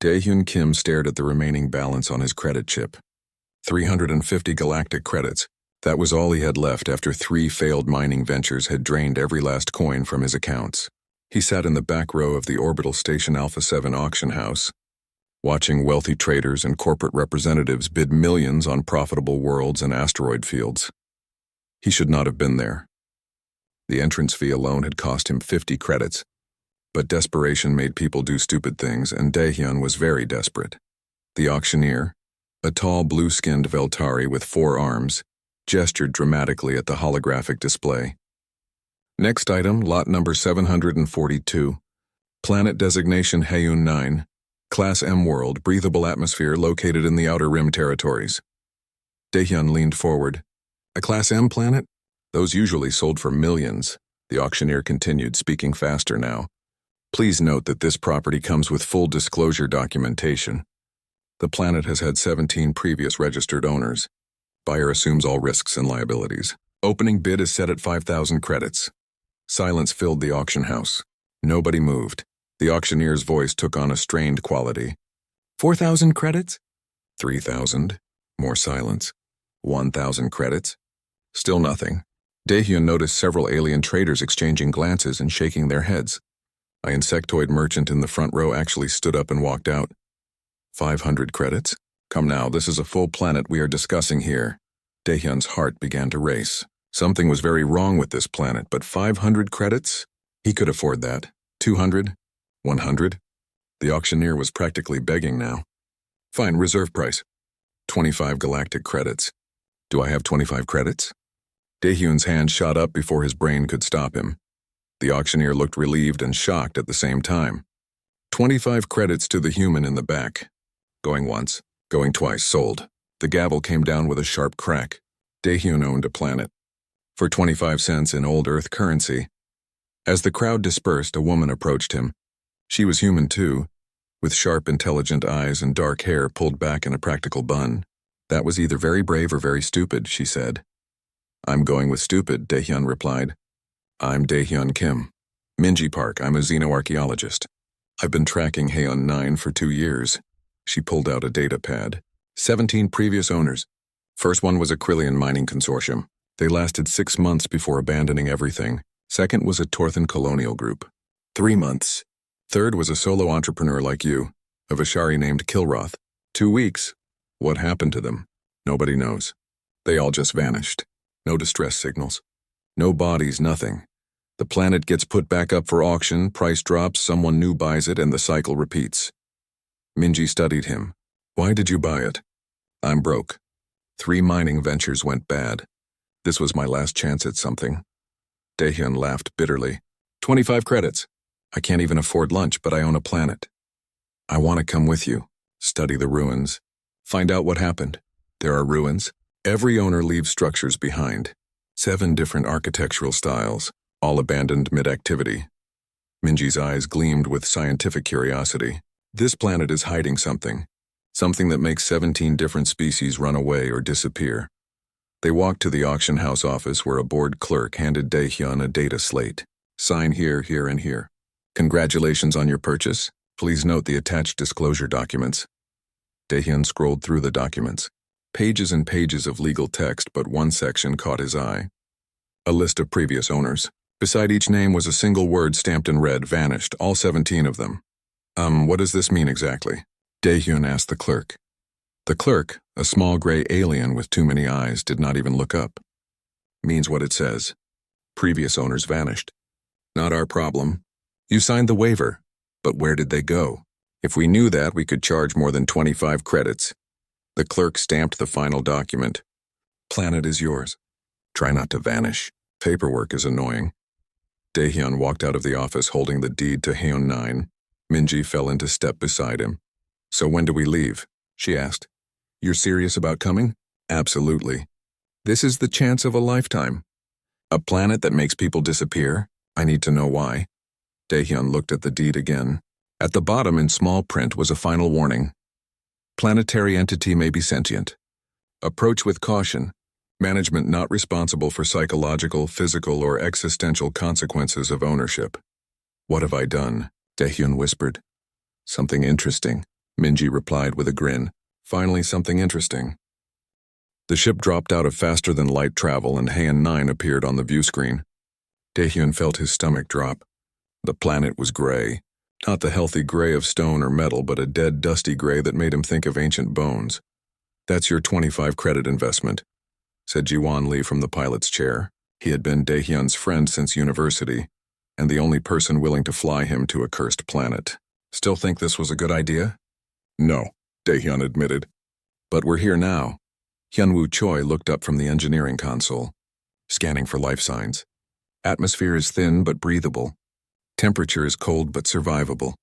Daehyun Kim stared at the remaining balance on his credit chip. 350 galactic credits. That was all he had left after 3 failed mining ventures had drained every last coin from his accounts. He sat in the back row of the orbital station Alpha 7 auction house, watching wealthy traders and corporate representatives bid millions on profitable worlds and asteroid fields. He should not have been there. The entrance fee alone had cost him 50 credits, but desperation made people do stupid things, and Daehyun was very desperate. The auctioneer, a tall blue-skinned Veltari with 4 arms, gestured dramatically at the holographic display. Next item, lot number 742. Planet designation Haeun 9. Class M world, breathable atmosphere located in the Outer Rim territories. Daehyun leaned forward. A Class M planet? Those usually sold for millions. The auctioneer continued, speaking faster now. Please note that this property comes with full disclosure documentation. The planet has had 17 previous registered owners. Buyer assumes all risks and liabilities. Opening bid is set at 5,000 credits. Silence filled the auction house. Nobody moved. The auctioneer's voice took on a strained quality. 4,000 credits? 3,000. More silence. 1,000 credits? Still nothing. Daehyun noticed several alien traders exchanging glances and shaking their heads. An insectoid merchant in the front row actually stood up and walked out. 500 credits? Come now, this is a full planet we are discussing here. Daehyun's heart began to race. Something was very wrong with this planet, but 500 credits? He could afford that. 200? 100? The auctioneer was practically begging now. Fine, reserve price. 25 galactic credits. Do I have 25 credits? Daehyun's hand shot up before his brain could stop him. The auctioneer looked relieved and shocked at the same time. 25 credits to the human in the back. Going once, going twice, sold. The gavel came down with a sharp crack. Daehyun owned a planet. For 25 cents in old Earth currency. As the crowd dispersed, a woman approached him. She was human too, with sharp, intelligent eyes and dark hair pulled back in a practical bun. That was either very brave or very stupid, she said. I'm going with stupid, Daehyun replied. I'm Daehyun Kim. Minji Park, I'm a xenoarchaeologist. I've been tracking Haeun 9 for 2 years. She pulled out a data pad. 17 previous owners. First one was a Krillian mining consortium. They lasted 6 months before abandoning everything. Second was a Torthan colonial group. 3 months. Third was a solo entrepreneur like you, a Vishari named Kilroth. 2 weeks. What happened to them? Nobody knows. They all just vanished. No distress signals. No bodies, nothing. The planet gets put back up for auction, price drops, someone new buys it, and the cycle repeats. Minji studied him. Why did you buy it? I'm broke. 3 mining ventures went bad. This was my last chance at something. Daehyun laughed bitterly. 25 credits. I can't even afford lunch, but I own a planet. I want to come with you. Study the ruins. Find out what happened. There are ruins. Every owner leaves structures behind. 7 different architectural styles, all abandoned mid-activity. Minji's eyes gleamed with scientific curiosity. This planet is hiding something. Something that makes 17 different species run away or disappear. They walked to the auction house office where a bored clerk handed Daehyun a data slate. Sign here, here, and here. Congratulations on your purchase. Please note the attached disclosure documents. Daehyun scrolled through the documents. Pages and pages of legal text, but one section caught his eye. A list of previous owners. Beside each name was a single word stamped in red, vanished, all 17 of them. What does this mean exactly? Daehyun asked the clerk. The clerk, a small gray alien with too many eyes, did not even look up. Means what it says. Previous owners vanished. Not our problem. You signed the waiver, but where did they go? If we knew that, we could charge more than 25 credits. The clerk stamped the final document. Planet is yours. Try not to vanish. Paperwork is annoying. Daehyun walked out of the office holding the deed to Haeun 9. Minji fell into step beside him. So when do we leave? She asked. You're serious about coming? Absolutely. This is the chance of a lifetime. A planet that makes people disappear? I need to know why. Daehyun looked at the deed again. At the bottom in small print was a final warning. Planetary entity may be sentient. Approach with caution. Management not responsible for psychological, physical, or existential consequences of ownership. What have I done? Daehyun whispered. Something interesting. Minji replied with a grin. Finally, something interesting. The ship dropped out of faster-than-light travel and Heian 9 appeared on the view screen. Daehyun felt his stomach drop. The planet was gray. Not the healthy gray of stone or metal, but a dead, dusty gray that made him think of ancient bones. "That's your 25 credit investment," said Ji-won Lee from the pilot's chair. He had been Daehyun's friend since university, and the only person willing to fly him to a cursed planet. "Still think this was a good idea?" "No," Daehyun admitted. "But we're here now." Hyunwoo Choi looked up from the engineering console, scanning for life signs. "Atmosphere is thin but breathable. Temperature is cold but survivable.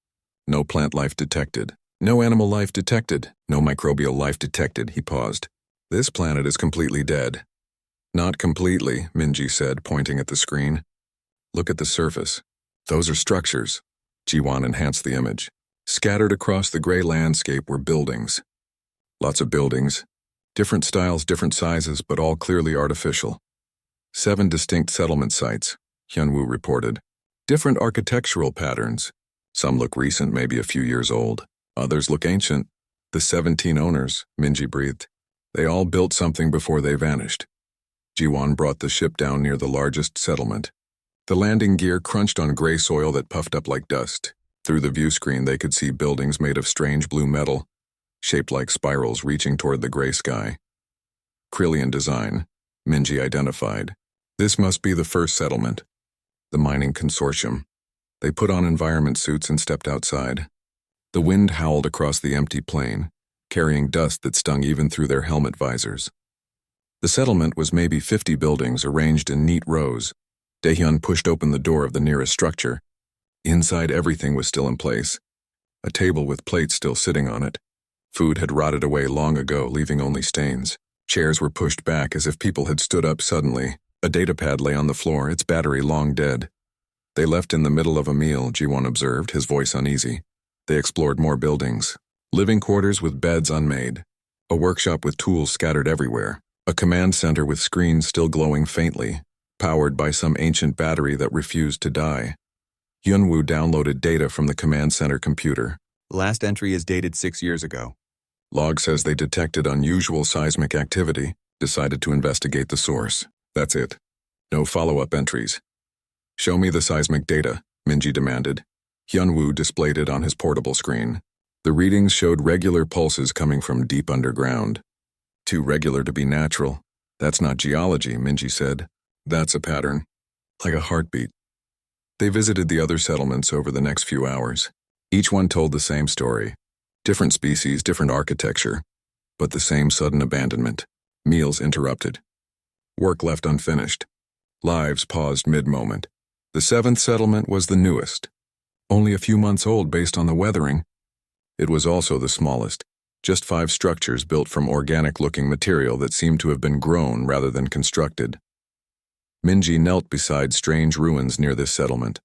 No plant life detected. No animal life detected. No microbial life detected." He paused. "This planet is completely dead." "Not completely," Minji said, pointing at the screen. "Look at the surface. Those are structures." Ji-won enhanced the image. Scattered across the gray landscape were buildings. Lots of buildings. Different styles, different sizes, but all clearly artificial. 7 distinct settlement sites, Hyunwoo reported. Different architectural patterns. Some look recent, maybe a few years old. Others look ancient. "The 17 owners," Minji breathed. "They all built something before they vanished." Ji-won brought the ship down near the largest settlement. The landing gear crunched on gray soil that puffed up like dust. Through the view screen they could see buildings made of strange blue metal, shaped like spirals reaching toward the gray sky. Krillian design, Minji identified. This must be the first settlement. The mining consortium. They put on environment suits and stepped outside. The wind howled across the empty plain, carrying dust that stung even through their helmet visors. The settlement was maybe 50 buildings arranged in neat rows. Daehyun pushed open the door of the nearest structure. Inside, everything was still in place. A table with plates still sitting on it. Food had rotted away long ago, leaving only stains. Chairs were pushed back as if people had stood up suddenly. A datapad lay on the floor, its battery long dead. "They left in the middle of a meal," Ji-won observed, his voice uneasy. They explored more buildings. Living quarters with beds unmade. A workshop with tools scattered everywhere. A command center with screens still glowing faintly, powered by some ancient battery that refused to die. Hyunwoo downloaded data from the command center computer. Last entry is dated 6 years ago. Log says they detected unusual seismic activity, decided to investigate the source. That's it. No follow-up entries. "Show me the seismic data," Minji demanded. Hyunwoo displayed it on his portable screen. The readings showed regular pulses coming from deep underground. "Too regular to be natural. That's not geology," Minji said. "That's a pattern. Like a heartbeat." They visited the other settlements over the next few hours. Each one told the same story. Different species, different architecture, but the same sudden abandonment. Meals interrupted. Work left unfinished. Lives paused mid-moment. The 7th settlement was the newest. Only a few months old based on the weathering. It was also the smallest. Just 5 structures built from organic-looking material that seemed to have been grown rather than constructed. Minji knelt beside strange ruins near this settlement.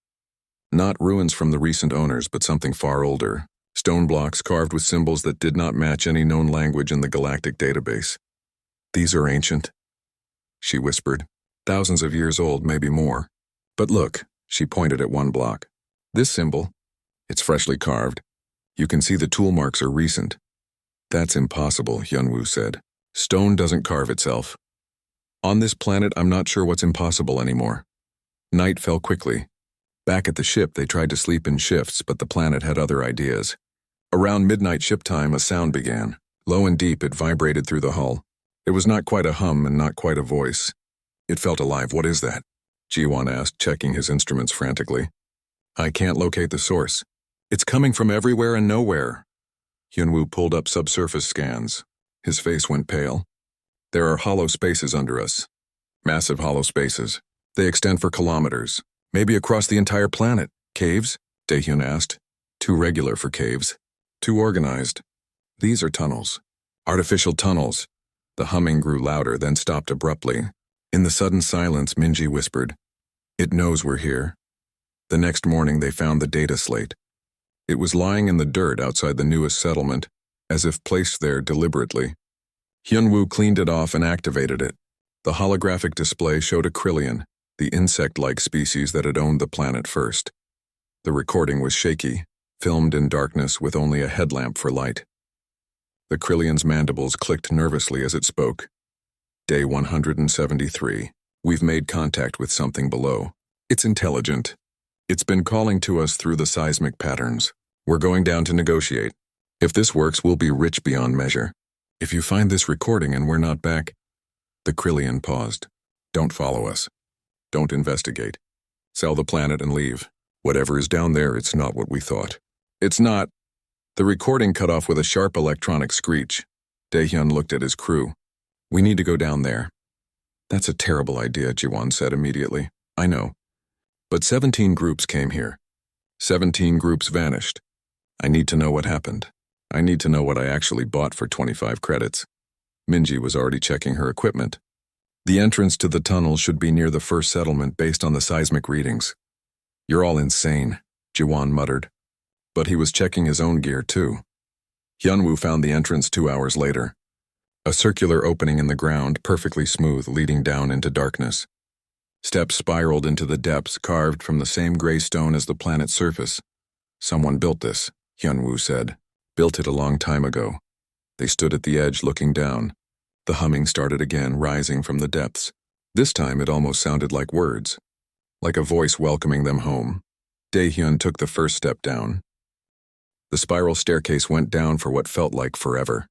Not ruins from the recent owners, but something far older. Stone blocks carved with symbols that did not match any known language in the galactic database. "These are ancient," she whispered. "Thousands of years old, maybe more. But look," she pointed at one block. "This symbol, it's freshly carved. You can see the tool marks are recent." "That's impossible," Hyunwoo said. "Stone doesn't carve itself. On this planet, I'm not sure what's impossible anymore." Night fell quickly. Back at the ship, they tried to sleep in shifts, but the planet had other ideas. Around midnight ship time, a sound began. Low and deep, it vibrated through the hull. It was not quite a hum and not quite a voice. It felt alive. "What is that?" Ji-won asked, checking his instruments frantically. "I can't locate the source. It's coming from everywhere and nowhere." Hyunwoo pulled up subsurface scans. His face went pale. "There are hollow spaces under us. Massive hollow spaces. They extend for kilometers, maybe across the entire planet." "Caves?" Daehyun asked. "Too regular for caves. Too organized. These are tunnels. Artificial tunnels." The humming grew louder, then stopped abruptly. In the sudden silence, Minji whispered, "It knows we're here." The next morning they found the data slate. It was lying in the dirt outside the newest settlement, as if placed there deliberately. Hyunwoo cleaned it off and activated it. The holographic display showed a Krillian, the insect-like species that had owned the planet first. The recording was shaky, filmed in darkness with only a headlamp for light. The Krillian's mandibles clicked nervously as it spoke. Day 173. We've made contact with something below. It's intelligent. It's been calling to us through the seismic patterns. We're going down to negotiate. If this works, we'll be rich beyond measure. If you find this recording and we're not back... The Krillian paused. Don't follow us. Don't investigate. Sell the planet and leave. Whatever is down there, it's not what we thought. It's not. The recording cut off with a sharp electronic screech. Daehyun looked at his crew. We need to go down there. That's a terrible idea, Jiwon said immediately. I know. But 17 groups came here. 17 groups vanished. I need to know what happened. I need to know what I actually bought for 25 credits. Minji was already checking her equipment. The entrance to the tunnel should be near the first settlement based on the seismic readings. You're all insane, Jiwon muttered. But he was checking his own gear too. Hyunwoo found the entrance 2 hours later. A circular opening in the ground, perfectly smooth, leading down into darkness. Steps spiraled into the depths, carved from the same gray stone as the planet's surface. Someone built this, Hyunwoo said. Built it a long time ago. They stood at the edge looking down. The humming started again, rising from the depths. This time it almost sounded like words. Like a voice welcoming them home. Daehyun took the first step down. The spiral staircase went down for what felt like forever.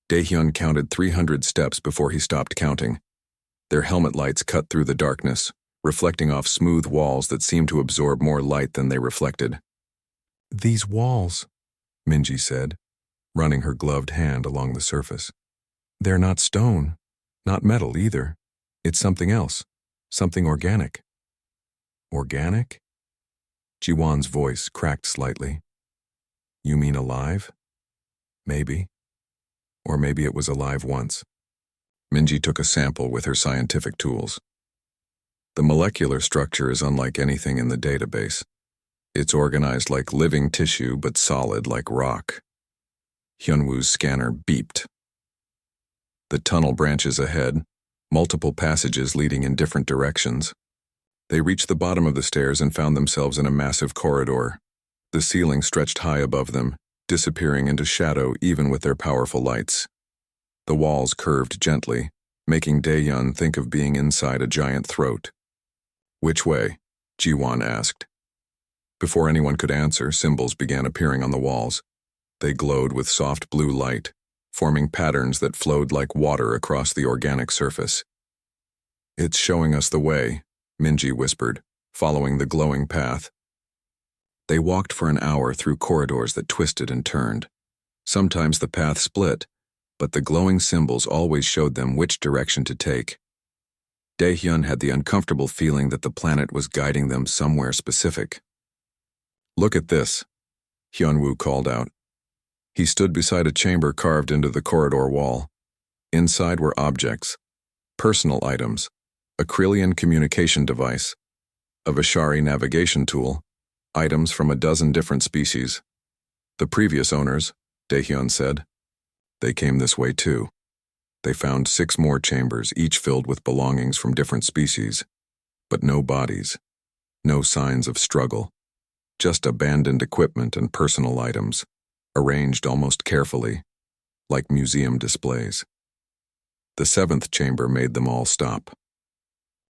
Daehyun counted 300 steps before he stopped counting. Their helmet lights cut through the darkness, reflecting off smooth walls that seemed to absorb more light than they reflected. These walls, Minji said, running her gloved hand along the surface. They're not stone, not metal either. It's something else, something organic. Organic? Jiwon's voice cracked slightly. You mean alive? Maybe. Or maybe it was alive once. Minji took a sample with her scientific tools. The molecular structure is unlike anything in the database. It's organized like living tissue but solid like rock. Hyunwoo's scanner beeped. The tunnel branches ahead, multiple passages leading in different directions. They reached the bottom of the stairs and found themselves in a massive corridor. The ceiling stretched high above them, disappearing into shadow even with their powerful lights. The walls curved gently, making Daehyun think of being inside a giant throat. Which way? Jiwon asked. Before anyone could answer, symbols began appearing on the walls. They glowed with soft blue light, forming patterns that flowed like water across the organic surface. It's showing us the way, Minji whispered, following the glowing path. They walked for an hour through corridors that twisted and turned. Sometimes the path split, but the glowing symbols always showed them which direction to take. Daehyun had the uncomfortable feeling that the planet was guiding them somewhere specific. Look at this, Hyunwoo called out. He stood beside a chamber carved into the corridor wall. Inside were objects, personal items, a Krillian communication device, a Vishari navigation tool, items from a dozen different species. The previous owners, Daehyun said. They came this way too. They found 6 more chambers, each filled with belongings from different species, but no bodies, no signs of struggle, just abandoned equipment and personal items, arranged almost carefully, like museum displays. The 7th chamber made them all stop.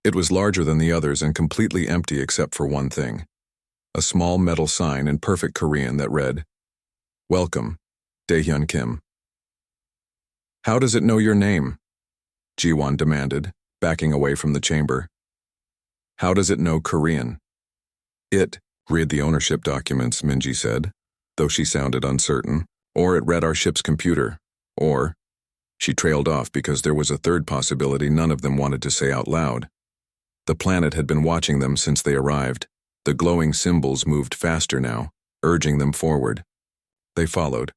It was larger than the others and completely empty except for one thing, a small metal sign in perfect Korean that read, Welcome, Daehyun Kim. How does it know your name? Jiwon demanded, backing away from the chamber. How does it know Korean? It read the ownership documents, Minji said, though she sounded uncertain. Or it read our ship's computer. Or... She trailed off because there was a third possibility none of them wanted to say out loud. The planet had been watching them since they arrived. The glowing symbols moved faster now, urging them forward. They followed,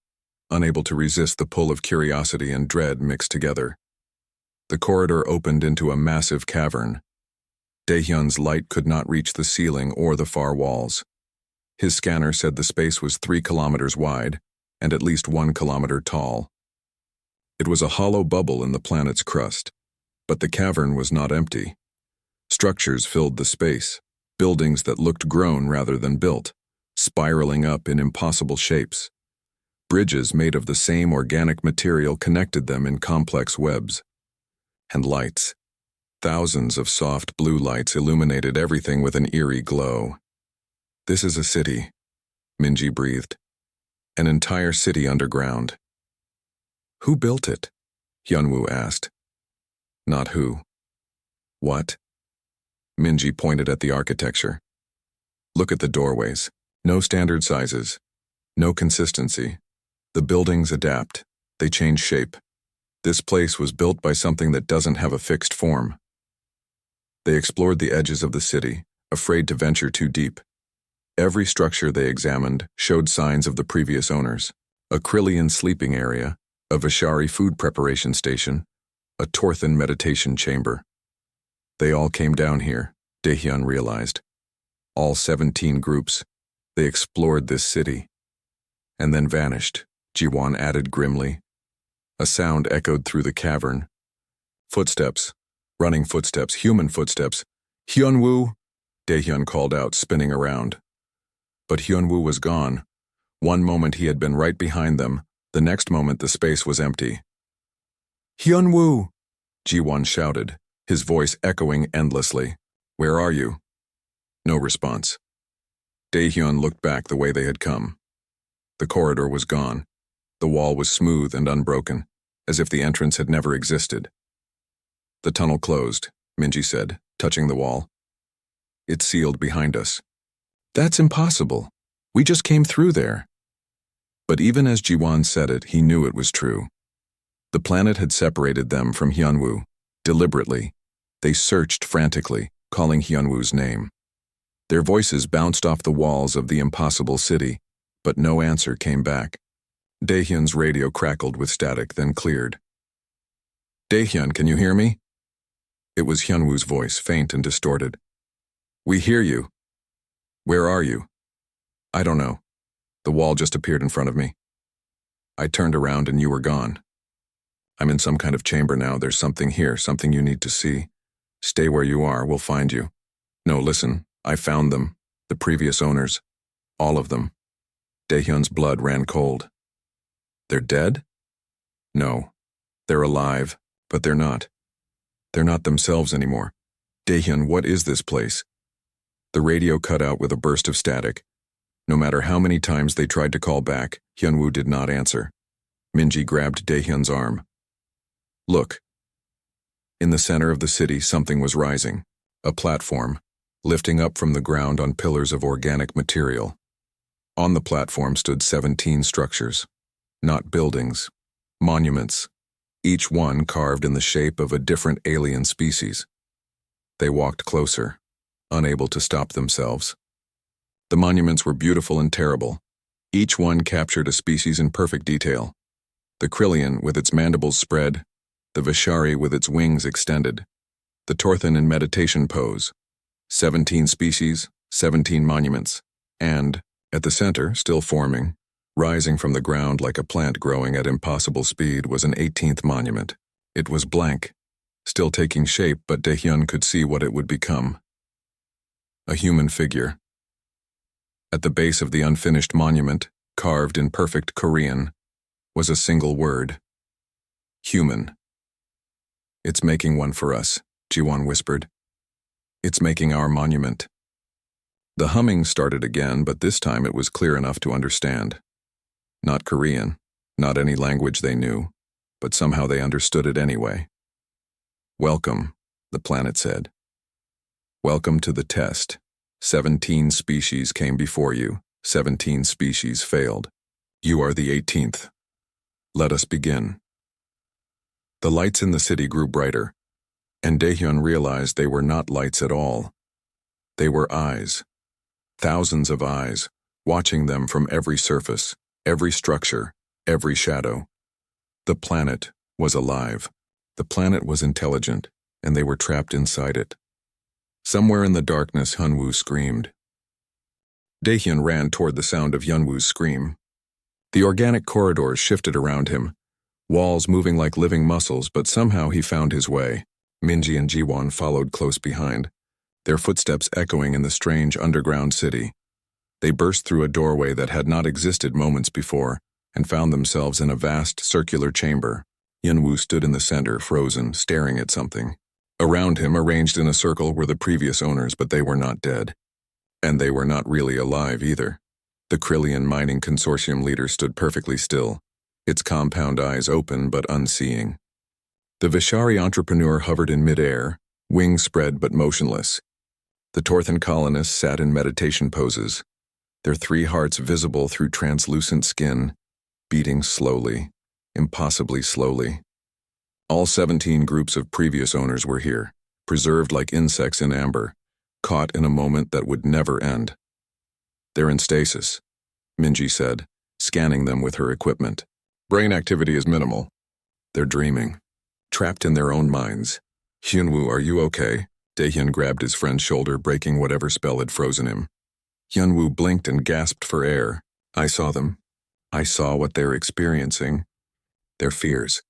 unable to resist the pull of curiosity and dread mixed together. The corridor opened into a massive cavern. Daehyun's light could not reach the ceiling or the far walls. His scanner said the space was 3 kilometers wide and at least 1 kilometer tall. It was a hollow bubble in the planet's crust, but the cavern was not empty. Structures filled the space, buildings that looked grown rather than built, spiraling up in impossible shapes. Bridges made of the same organic material connected them in complex webs. And lights. Thousands of soft blue lights illuminated everything with an eerie glow. This is a city, Minji breathed. An entire city underground. Who built it? Hyunwoo asked. Not who. What? Minji pointed at the architecture. Look at the doorways. No standard sizes. No consistency. The buildings adapt. They change shape. This place was built by something that doesn't have a fixed form. They explored the edges of the city, afraid to venture too deep. Every structure they examined showed signs of the previous owners. A Krillian sleeping area, a Vishari food preparation station, a Torthan meditation chamber. They all came down here, Daehyun realized. All 17 groups. They explored this city. And then vanished, Jiwon added grimly. A sound echoed through the cavern. Footsteps. Running footsteps, human footsteps. Hyunwoo! Daehyun called out, spinning around. But Hyunwoo was gone. One moment he had been right behind them, the next moment the space was empty. Hyunwoo! Jiwon shouted, his voice echoing endlessly. Where are you? No response. Daehyun looked back the way they had come. The corridor was gone. The wall was smooth and unbroken, as if the entrance had never existed. The tunnel closed, Minji said, touching the wall. It's sealed behind us. That's impossible. We just came through there. But even as Jiwon said it, he knew it was true. The planet had separated them from Hyunwoo. Deliberately, they searched frantically, calling Hyunwoo's name. Their voices bounced off the walls of the impossible city, but no answer came back. Daehyun's radio crackled with static, then cleared. Daehyun, can you hear me? It was Hyunwoo's voice, faint and distorted. We hear you. Where are you? I don't know. The wall just appeared in front of me. I turned around and you were gone. I'm in some kind of chamber now. There's something here, something you need to see. Stay where you are, we'll find you. No, listen, I found them. The previous owners. All of them. Daehyun's blood ran cold. They're dead? No. They're alive, but they're not. They're not themselves anymore. Daehyun, what is this place? The radio cut out with a burst of static. No matter how many times they tried to call back, Hyunwoo did not answer. Minji grabbed Daehyun's arm. Look. In the center of the city, something was rising. A platform, lifting up from the ground on pillars of organic material. On the platform stood 17 structures. Not buildings. Monuments. Each one carved in the shape of a different alien species. They walked closer, unable to stop themselves. The monuments were beautiful and terrible. Each one captured a species in perfect detail. The Krillian with its mandibles spread, the Vishari with its wings extended, the Torthan in meditation pose. 17 species, 17 monuments, and, at the center, still forming, rising from the ground like a plant growing at impossible speed, was an 18th monument. It was blank, still taking shape, but Daehyun could see what it would become. A human figure. At the base of the unfinished monument, carved in perfect Korean, was a single word. Human. It's making one for us, Jiwon whispered. It's making our monument. The humming started again, but this time it was clear enough to understand. Not Korean, not any language they knew, but somehow they understood it anyway. Welcome, the planet said. Welcome to the test. 17 species came before you. 17 species failed. You are the 18th. Let us begin. The lights in the city grew brighter, and Daehyun realized they were not lights at all. They were eyes. Thousands of eyes, watching them from every surface, every structure, every shadow. The planet was alive. The planet was intelligent, and they were trapped inside it. Somewhere in the darkness, Hyunwoo screamed. Daehyun ran toward the sound of Hyunwoo's scream. The organic corridors shifted around him, walls moving like living muscles, but somehow he found his way. Minji and Jiwon followed close behind, their footsteps echoing in the strange underground city. They burst through a doorway that had not existed moments before and found themselves in a vast circular chamber. Yunwu stood in the center, frozen, staring at something. Around him, arranged in a circle, were the previous owners, but they were not dead. And they were not really alive either. The Krillian Mining Consortium leader stood perfectly still, its compound eyes open but unseeing. The Vishari entrepreneur hovered in midair, wings spread but motionless. The Torthan colonists sat in meditation poses, their 3 hearts visible through translucent skin, beating slowly, impossibly slowly. All 17 groups of previous owners were here, preserved like insects in amber, caught in a moment that would never end. "They're in stasis," Minji said, scanning them with her equipment. "Brain activity is minimal. They're dreaming, trapped in their own minds." "Hyunwoo, are you okay?" Daehyun grabbed his friend's shoulder, breaking whatever spell had frozen him. Hyunwoo blinked and gasped for air. "I saw them. I saw what they're experiencing. Their fears.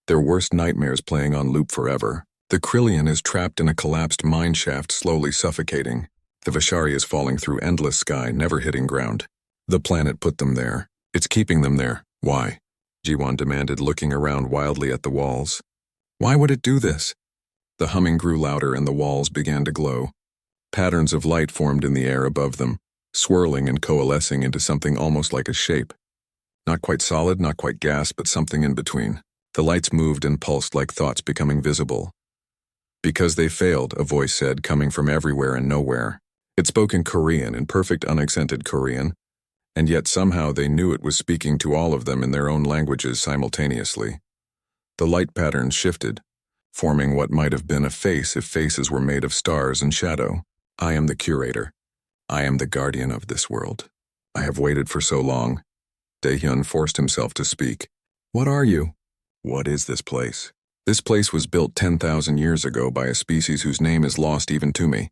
Their worst nightmares playing on loop forever. The Krillian is trapped in a collapsed mine shaft, slowly suffocating. The Vishari is falling through endless sky, never hitting ground. The planet put them there. It's keeping them there. Why?" Jiwon demanded, looking around wildly at the walls. "Why would it do this?" The humming grew louder and the walls began to glow. Patterns of light formed in the air above them, swirling and coalescing into something almost like a shape. Not quite solid, not quite gas, but something in between. The lights moved and pulsed like thoughts becoming visible. "Because they failed," a voice said, coming from everywhere and nowhere. It spoke in Korean, in perfect unaccented Korean, and yet somehow they knew it was speaking to all of them in their own languages simultaneously. The light patterns shifted, forming what might have been a face if faces were made of stars and shadow. "I am the curator. I am the guardian of this world. I have waited for so long." Daehyun forced himself to speak. "What are you? What is this place?" "This place was built 10,000 years ago by a species whose name is lost even to me.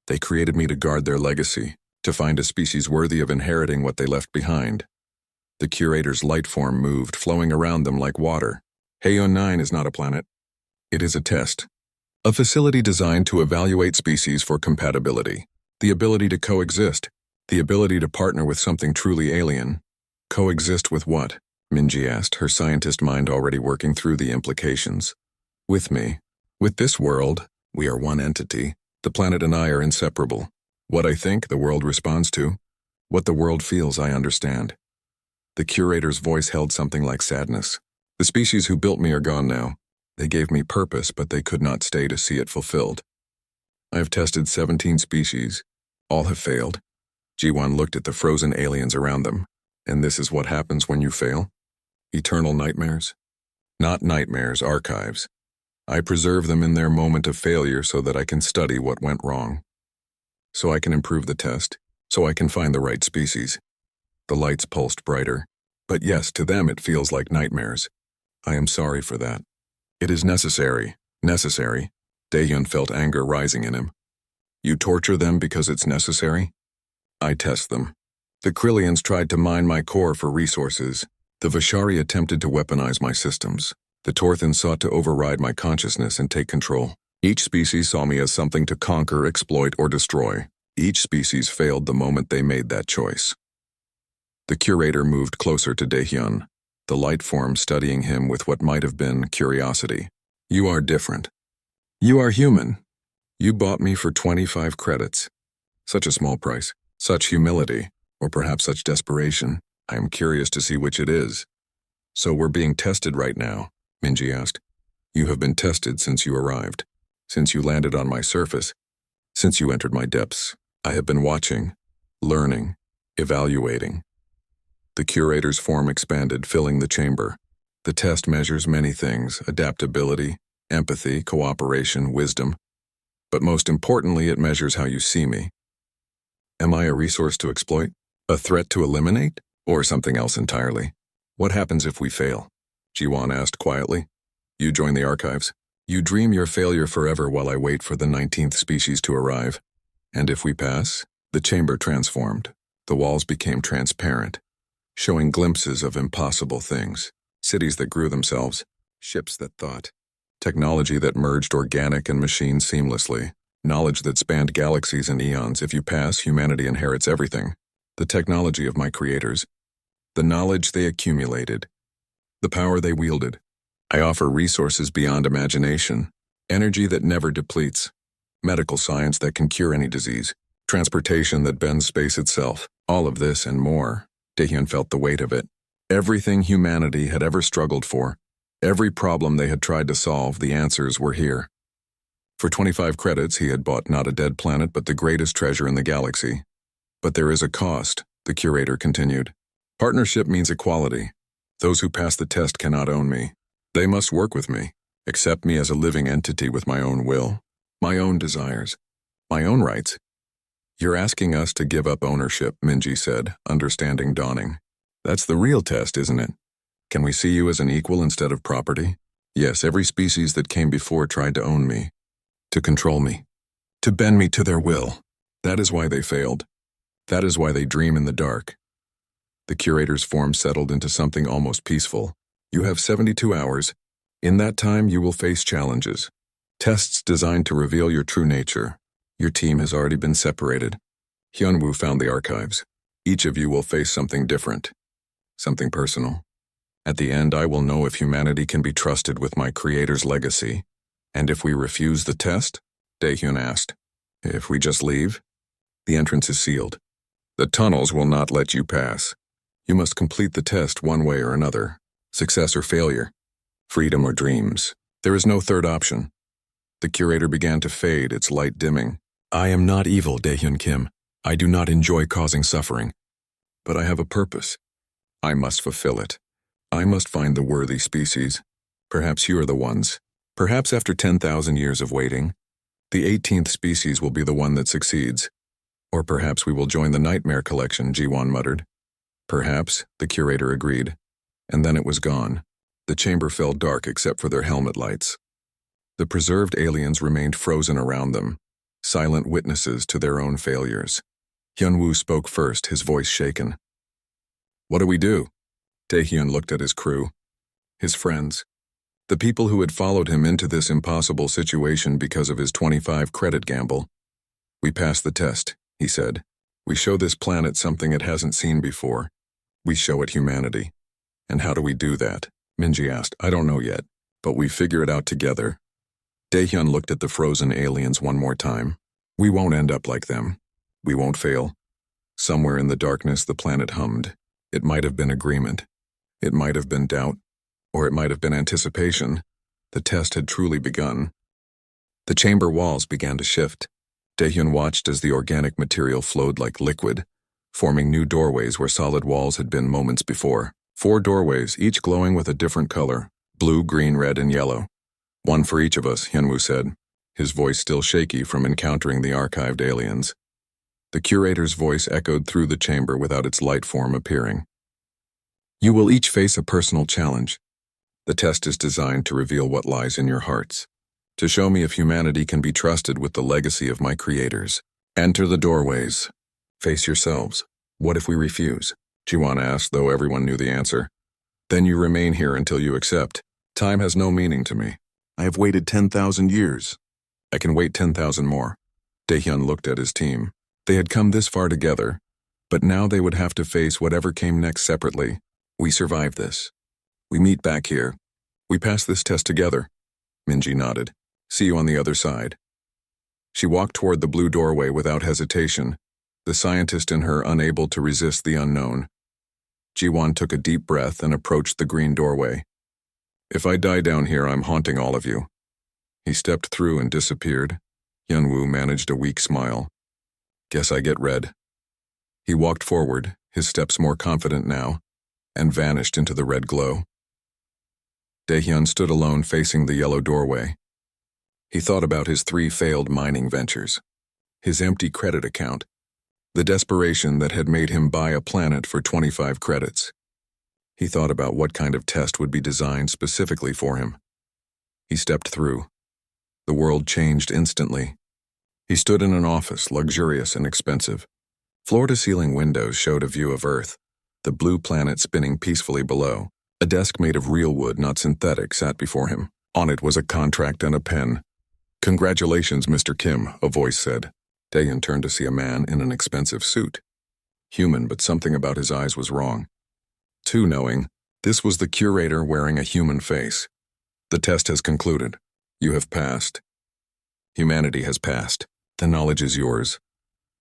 They created me to guard their legacy, to find a species worthy of inheriting what they left behind." The curator's light form moved, flowing around them like water. "Haeon 9 is not a planet. It is a test. A facility designed to evaluate species for compatibility. The ability to coexist. The ability to partner with something truly alien." "Coexist with what?" Minji asked, her scientist mind already working through the implications. "With me. With this world. We are one entity. The planet and I are inseparable. What I think, the world responds to. What the world feels, I understand." The curator's voice held something like sadness. "The species who built me are gone now. They gave me purpose, but they could not stay to see it fulfilled. I have tested 17 species. All have failed." Jiwon looked at the frozen aliens around them. "And this is what happens when you fail? Eternal nightmares?" "Not nightmares, archives. I preserve them in their moment of failure so that I can study what went wrong. So I can improve the test, so I can find the right species." The lights pulsed brighter. "But yes, to them it feels like nightmares. I am sorry for that. It is necessary. Necessary." Daehyun felt anger rising in him. "You torture them because it's necessary?" "I test them. The Krillians tried to mine my core for resources. The Vishari attempted to weaponize my systems. The Torthan sought to override my consciousness and take control. Each species saw me as something to conquer, exploit, or destroy. Each species failed the moment they made that choice." The curator moved closer to Daehyun, the light form studying him with what might have been curiosity. "You are different. You are human. You bought me for 25 credits. Such a small price. Such humility, or perhaps such desperation. I am curious to see which it is." "So we're being tested right now?" Minji asked. "You have been tested since you arrived, since you landed on my surface, since you entered my depths. I have been watching, learning, evaluating." The curator's form expanded, filling the chamber. "The test measures many things: adaptability, empathy, cooperation, wisdom. But most importantly, it measures how you see me. Am I a resource to exploit? A threat to eliminate? Or something else entirely? What happens if we fail?" Jiwon asked quietly. "You join the archives. You dream your failure forever while I wait for the 19th species to arrive. And if we pass?" The chamber transformed. The walls became transparent, showing glimpses of impossible things. Cities that grew themselves, ships that thought, technology that merged organic and machine seamlessly, knowledge that spanned galaxies and eons. If you pass, humanity inherits everything. the technology of my creators, the knowledge they accumulated, the power they wielded. I offer resources beyond imagination, energy that never depletes, medical science that can cure any disease, transportation that bends space itself. All of this and more. Dahyun felt the weight of it. Everything humanity had ever struggled for, every problem they had tried to solve, the answers were here. For 25 credits, he had bought not a dead planet but the greatest treasure in the galaxy. But there is a cost, the curator continued. Partnership means equality. Those who pass the test cannot own me. They must work with me, accept me as a living entity with my own will, my own desires, my own rights. You're asking us to give up ownership, Minji said, understanding dawning. That's the real test, isn't it? Can we see you as an equal instead of property? Yes, every species that came before tried to own me, to control me, to bend me to their will. That is why they failed. That is why they dream in the dark. The curator's form settled into something almost peaceful. You have 72 hours. In that time, you will face challenges. Tests designed to reveal your true nature. Your team has already been separated. Hyunwoo found the archives. Each of you will face something different, something personal. At the end, I will know if humanity can be trusted with my creator's legacy. And if we refuse the test? Dahyun asked. If we just leave? The entrance is sealed. The tunnels will not let you pass. You must complete the test one way or another. Success or failure. Freedom or dreams. There is no third option. The curator began to fade, its light dimming. I am not evil, Dahyun Kim. I do not enjoy causing suffering. But I have a purpose. I must fulfill it. I must find the worthy species. Perhaps you are the ones. Perhaps after 10,000 years of waiting, the 18th species will be the one that succeeds. Or perhaps we will join the Nightmare Collection, Jiwon muttered. Perhaps, the curator agreed. And then it was gone. The chamber fell dark except for their helmet lights. The preserved aliens remained frozen around them, silent witnesses to their own failures. Hyunwoo spoke first, his voice shaken. What do we do? Dahyun looked at his crew, his friends, the people who had followed him into this impossible situation because of his 25-credit gamble. We passed the test, he said. We show this planet something it hasn't seen before. We show it humanity. And how do we do that? Minji asked. I don't know yet, but we figure it out together. Dahyun looked at the frozen aliens one more time. We won't end up like them. We won't fail. Somewhere in the darkness, the planet hummed. It might have been agreement. It might have been doubt. Or it might have been anticipation. The test had truly begun. The chamber walls began to shift. Dahyun watched as the organic material flowed like liquid, forming new doorways where solid walls had been moments before. 4 doorways, each glowing with a different color, blue, green, red, and yellow. One for each of us, Hyunwoo said, his voice still shaky from encountering the archived aliens. The curator's voice echoed through the chamber without its light form appearing. You will each face a personal challenge. The test is designed to reveal what lies in your hearts, to show me if humanity can be trusted with the legacy of my creators. Enter the doorways. Face yourselves. What if we refuse? Jiwon asked, though everyone knew the answer. Then you remain here until you accept. Time has no meaning to me. I have waited 10,000 years. I can wait 10,000 more. Dahyun looked at his team. They had come this far together, but now they would have to face whatever came next separately. We survived this. We meet back here. We pass this test together. Minji nodded. See you on the other side. She walked toward the blue doorway without hesitation, the scientist in her unable to resist the unknown. Jiwon took a deep breath and approached the green doorway. If I die down here, I'm haunting all of you. He stepped through and disappeared. Hyunwoo managed a weak smile. Guess I get red. He walked forward, his steps more confident now, and vanished into the red glow. Dahyun stood alone facing the yellow doorway. He thought about his 3 failed mining ventures, his empty credit account, the desperation that had made him buy a planet for 25 credits. He thought about what kind of test would be designed specifically for him. He stepped through. The world changed instantly. He stood in an office, luxurious and expensive. Floor-to-ceiling windows showed a view of Earth, the blue planet spinning peacefully below. A desk made of real wood, not synthetic, sat before him. On it was a contract and a pen. Congratulations, Mr. Kim, a voice said. Dahyun turned to see a man in an expensive suit. Human, but something about his eyes was wrong. Too knowing, this was the curator wearing a human face. The test has concluded. You have passed. Humanity has passed. The knowledge is yours.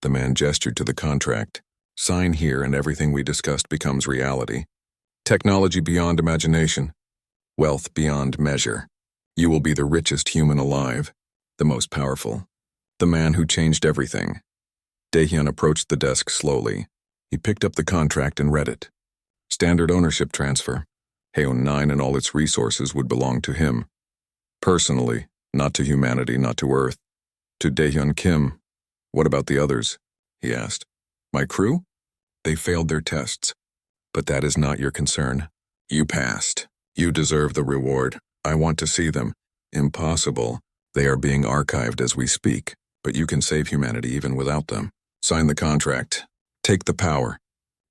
The man gestured to the contract. Sign here and everything we discussed becomes reality. Technology beyond imagination. Wealth beyond measure. You will be the richest human alive. The most powerful. The man who changed everything. Daehyun approached the desk slowly. He picked up the contract and read it. Standard ownership transfer. Haeon 9 and all its resources would belong to him. Personally, not to humanity, not to Earth. To Daehyun Kim. What about the others? He asked. My crew? They failed their tests. But that is not your concern. You passed. You deserve the reward. I want to see them. Impossible. They are being archived as we speak, but you can save humanity even without them. Sign the contract. Take the power.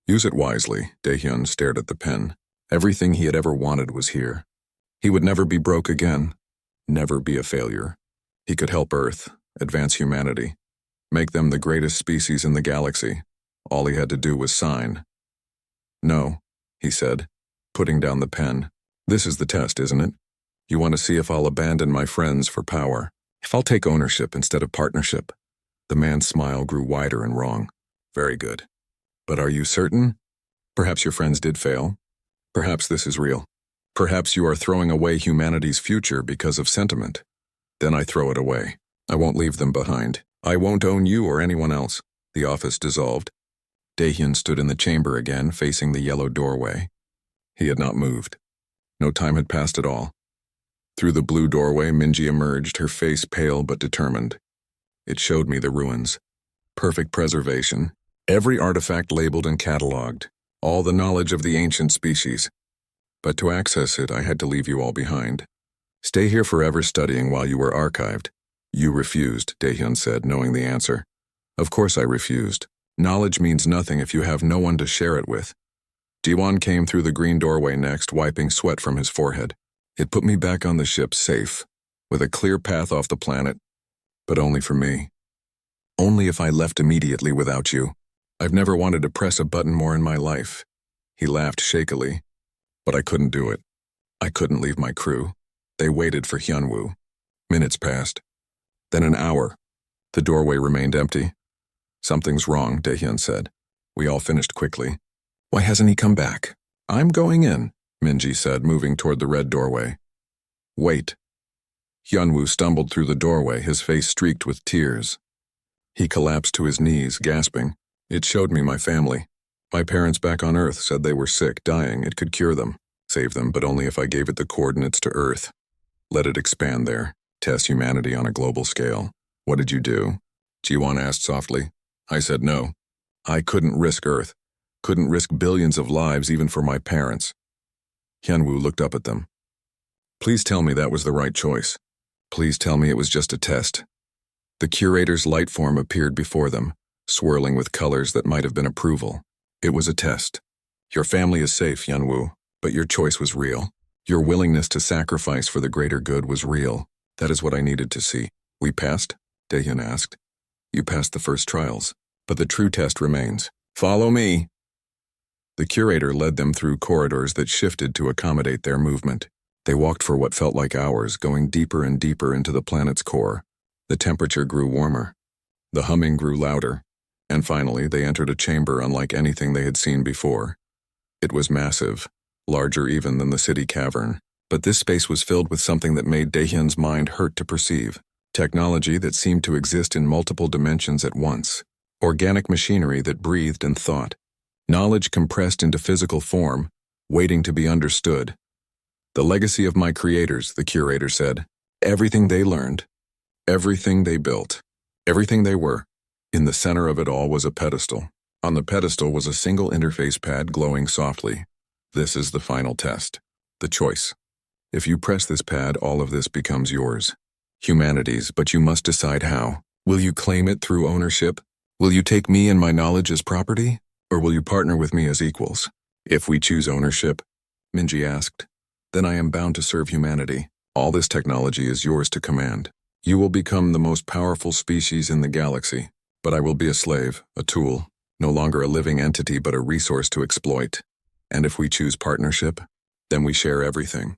Use it wisely. Daehyun stared at the pen. Everything he had ever wanted was here. He would never be broke again. Never be a failure. He could help Earth, advance humanity, make them the greatest species in the galaxy. All he had to do was sign. No, he said, putting down the pen. This is the test, isn't it? You want to see if I'll abandon my friends for power. If I'll take ownership instead of partnership. The man's smile grew wider and wrong. Very good. But are you certain? Perhaps your friends did fail. Perhaps this is real. Perhaps you are throwing away humanity's future because of sentiment. Then I throw it away. I won't leave them behind. I won't own you or anyone else. The office dissolved. Daehyun stood in the chamber again, facing the yellow doorway. He had not moved. No time had passed at all. Through the blue doorway, Minji emerged, her face pale but determined. It showed me the ruins. Perfect preservation. Every artifact labeled and catalogued. All the knowledge of the ancient species. But to access it, I had to leave you all behind. Stay here forever studying while you were archived. You refused, Daehyun said, knowing the answer. Of course I refused. Knowledge means nothing if you have no one to share it with. Jiwon came through the green doorway next, wiping sweat from his forehead. It put me back on the ship safe, with a clear path off the planet, but only for me. Only if I left immediately without you. I've never wanted to press a button more in my life. He laughed shakily, but I couldn't do it. I couldn't leave my crew. They waited for Hyunwoo. Minutes passed. Then an hour. The doorway remained empty. Something's wrong, Daehyun said. We all finished quickly. Why hasn't he come back? I'm going in, Minji said, moving toward the red doorway. Wait. Hyunwoo stumbled through the doorway, his face streaked with tears. He collapsed to his knees, gasping. It showed me my family. My parents back on Earth said they were sick, dying. It could cure them, save them, but only if I gave it the coordinates to Earth. Let it expand there, test humanity on a global scale. What did you do? Jiwon asked softly. I said no. I couldn't risk Earth. Couldn't risk billions of lives even for my parents. Hyunwoo looked up at them. Please tell me that was the right choice. Please tell me it was just a test. The curator's light form appeared before them, swirling with colors that might have been approval. It was a test. Your family is safe, Hyunwoo, but your choice was real. Your willingness to sacrifice for the greater good was real. That is what I needed to see. We passed? Daehyun asked. You passed the first trials, but the true test remains. Follow me. The curator led them through corridors that shifted to accommodate their movement. They walked for what felt like hours, going deeper and deeper into the planet's core. The temperature grew warmer. The humming grew louder. And finally, they entered a chamber unlike anything they had seen before. It was massive, larger even than the city cavern. But this space was filled with something that made Daehyun's mind hurt to perceive. Technology that seemed to exist in multiple dimensions at once. Organic machinery that breathed and thought. Knowledge compressed into physical form, waiting to be understood. The legacy of my creators, the curator said. Everything they learned, everything they built, everything they were. In the center of it all was a pedestal. On the pedestal was a single interface pad glowing softly. This is the final test. The choice. If you press this pad, all of this becomes yours. Humanity's, but you must decide how. Will you claim it through ownership? Will you take me and my knowledge as property? Or will you partner with me as equals? If we choose ownership, Minji asked, then I am bound to serve humanity. All this technology is yours to command. You will become the most powerful species in the galaxy, but I will be a slave, a tool. no longer a living entity but a resource to exploit. And if we choose partnership, then we share everything.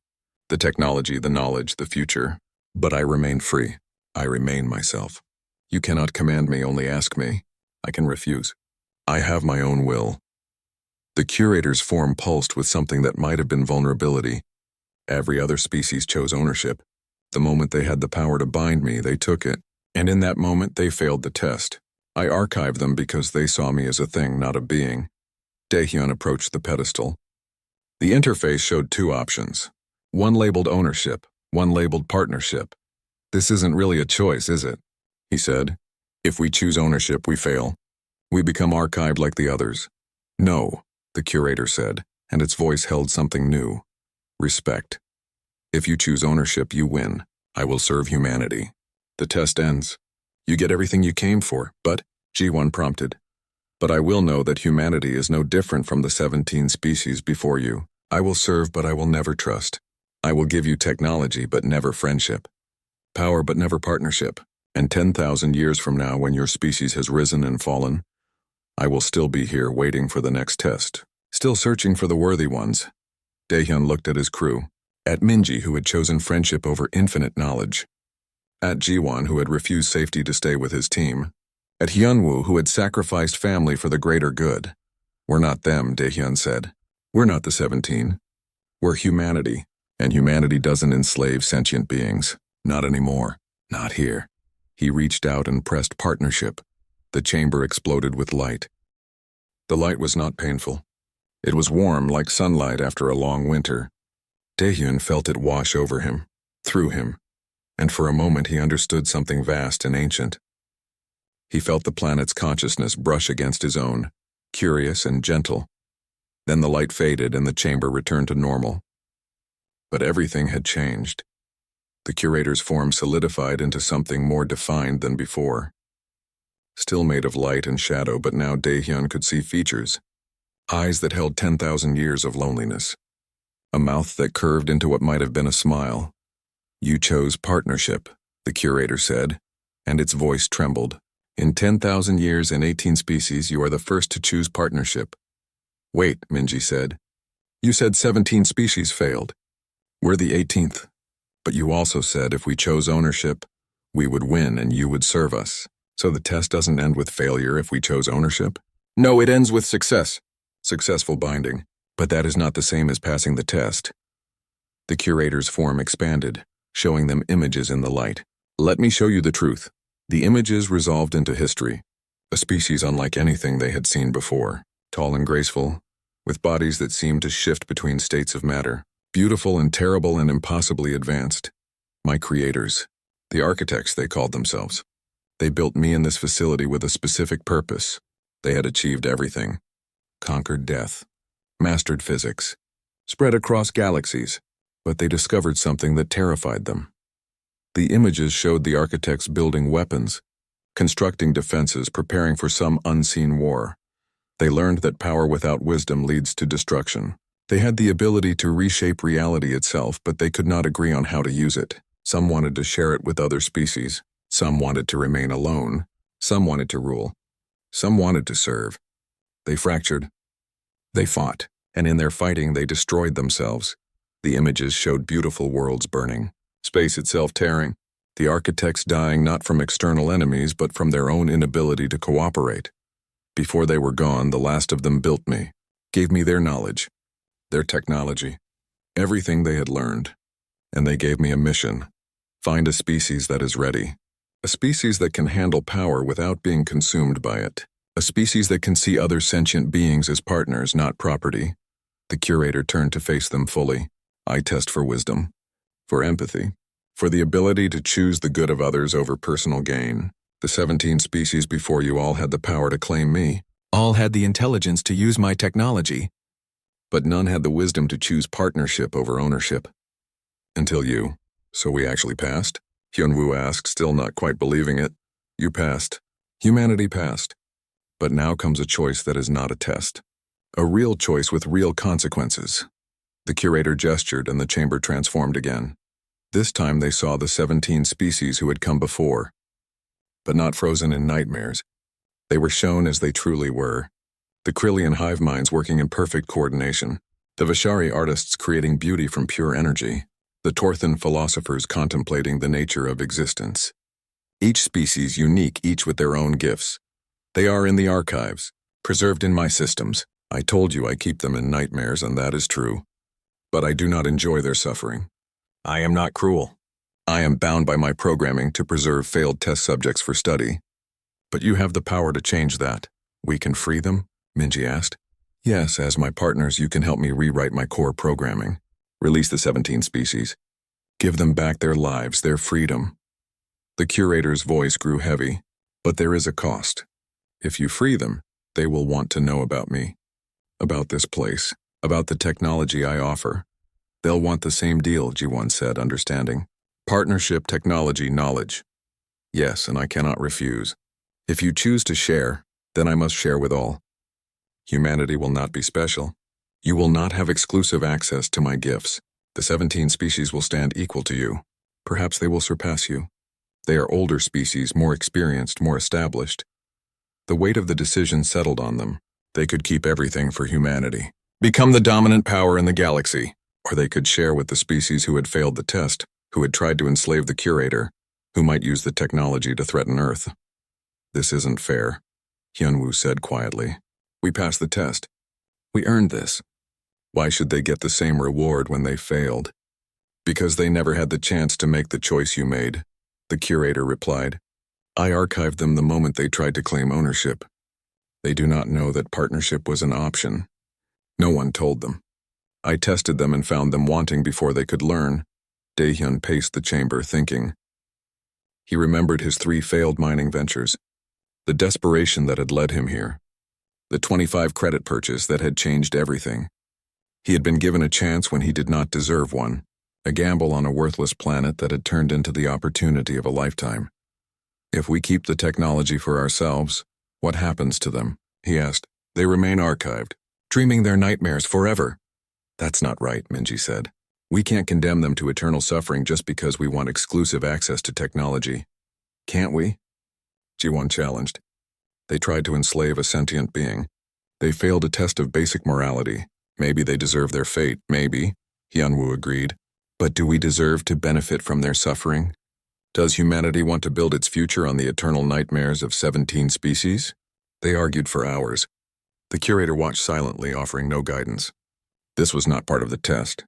The technology, the knowledge, the future. But I remain free. I remain myself. You cannot command me, only ask me. I can refuse. I have my own will. The curator's form pulsed with something that might have been vulnerability. Every other species chose ownership. The moment they had the power to bind me, they took it. And in that moment, they failed the test. I archived them because they saw me as a thing, not a being. Daehyun approached the pedestal. The interface showed two options. One labeled ownership, one labeled partnership. This isn't really a choice, is it? He said. If we choose ownership, we fail. We become archived like the others. No, the curator said, and its voice held something new. Respect. If you choose ownership, you win. I will serve humanity. The test ends. You get everything you came for, but, G1 prompted. But I will know that humanity is no different from the 17 species before you. I will serve, but I will never trust. I will give you technology, but never friendship. Power, but never partnership. And 10,000 years from now, when your species has risen and fallen, I will still be here waiting for the next test, still searching for the worthy ones. Daehyun looked at his crew, at Minji, who had chosen friendship over infinite knowledge, at Jiwon, who had refused safety to stay with his team, at Hyunwoo, who had sacrificed family for the greater good. We're not them, Daehyun said. We're not the 17. We're humanity, and humanity doesn't enslave sentient beings. Not anymore. Not here. He reached out and pressed partnership. The chamber exploded with light. The light was not painful. It was warm like sunlight after a long winter. Daehyun felt it wash over him, through him, and for a moment he understood something vast and ancient. He felt the planet's consciousness brush against his own, curious and gentle. Then the light faded and the chamber returned to normal. But everything had changed. The curator's form solidified into something more defined than before. Still made of light and shadow, but now Daehyun could see features. Eyes that held 10,000 years of loneliness. A mouth that curved into what might have been a smile. You chose partnership, the curator said, and its voice trembled. In 10,000 years and 18 species, you are the first to choose partnership. Wait, Minji said. You said 17 species failed. We're the 18th. But you also said if we chose ownership, we would win and you would serve us. So the test doesn't end with failure if we chose ownership? No, it ends with success. Successful binding. But that is not the same as passing the test. The curator's form expanded, showing them images in the light. Let me show you the truth. The images resolved into history. A species unlike anything they had seen before. Tall and graceful, with bodies that seemed to shift between states of matter. Beautiful and terrible and impossibly advanced. My creators. The architects, they called themselves. They built me in this facility with a specific purpose. They had achieved everything. Conquered death. Mastered physics. Spread across galaxies. But they discovered something that terrified them. The images showed the architects building weapons, constructing defenses, preparing for some unseen war. They learned that power without wisdom leads to destruction. They had the ability to reshape reality itself, but they could not agree on how to use it. Some wanted to share it with other species. Some wanted to remain alone. Some wanted to rule. Some wanted to serve. They fractured. They fought, and in their fighting they destroyed themselves. The images showed beautiful worlds burning, space itself tearing, the architects dying not from external enemies but from their own inability to cooperate. Before they were gone, the last of them built me, gave me their knowledge, their technology, everything they had learned, and they gave me a mission. Find a species that is ready. A species that can handle power without being consumed by it. A species that can see other sentient beings as partners, not property. The curator turned to face them fully. I test for wisdom, for empathy, for the ability to choose the good of others over personal gain. The 17 species before you all had the power to claim me. All had the intelligence to use my technology. But none had the wisdom to choose partnership over ownership. Until you. So we actually passed? Hyunwoo asked, still not quite believing it. You passed. Humanity passed. But now comes a choice that is not a test. A real choice with real consequences. The curator gestured and the chamber transformed again. This time they saw the 17 species who had come before. But not frozen in nightmares. They were shown as they truly were. The Krillian hive minds working in perfect coordination, the Vishari artists creating beauty from pure energy, the Torthan philosophers contemplating the nature of existence. Each species unique, each with their own gifts. They are in the archives, preserved in my systems. I told you I keep them in nightmares, and that is true. But I do not enjoy their suffering. I am not cruel. I am bound by my programming to preserve failed test subjects for study. But you have the power to change that. We can free them? Minji asked. Yes, as my partners, you can help me rewrite my core programming. Release the 17 species. Give them back their lives, their freedom. The curator's voice grew heavy. But there is a cost. If you free them, they will want to know about me. About this place. About the technology I offer. They'll want the same deal, Ji-won said, understanding. Partnership, technology, knowledge. Yes, and I cannot refuse. If you choose to share, then I must share with all. Humanity will not be special. You will not have exclusive access to my gifts. The 17 species will stand equal to you. Perhaps they will surpass you. They are older species, more experienced, more established. The weight of the decision settled on them. They could keep everything for humanity. Become the dominant power in the galaxy. Or they could share with the species who had failed the test, who had tried to enslave the curator, who might use the technology to threaten Earth. This isn't fair, Hyunwoo said quietly. We passed the test. We earned this. Why should they get the same reward when they failed? Because they never had the chance to make the choice you made, the curator replied. I archived them the moment they tried to claim ownership. They do not know that partnership was an option. No one told them. I tested them and found them wanting before they could learn. Daehyun paced the chamber, thinking. He remembered his 3 failed mining ventures, the desperation that had led him here, the 25 credit purchase that had changed everything. He had been given a chance when he did not deserve one, a gamble on a worthless planet that had turned into the opportunity of a lifetime. If we keep the technology for ourselves, what happens to them? He asked. They remain archived, dreaming their nightmares forever. That's not right, Minji said. We can't condemn them to eternal suffering just because we want exclusive access to technology. Can't we? Ji-won challenged. They tried to enslave a sentient being. They failed a test of basic morality. Maybe they deserve their fate, maybe, Hyunwoo agreed. But do we deserve to benefit from their suffering? Does humanity want to build its future on the eternal nightmares of 17 species? They argued for hours. The curator watched silently, offering no guidance. This was not part of the test.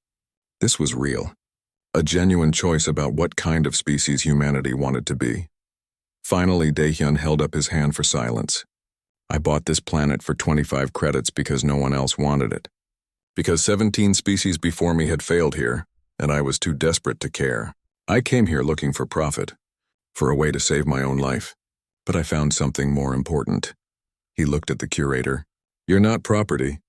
This was real. A genuine choice about what kind of species humanity wanted to be. Finally, Daehyun held up his hand for silence. I bought this planet for 25 credits because no one else wanted it. Because 17 species before me had failed here, and I was too desperate to care. I came here looking for profit, for a way to save my own life. But I found something more important. He looked at the curator. You're not property.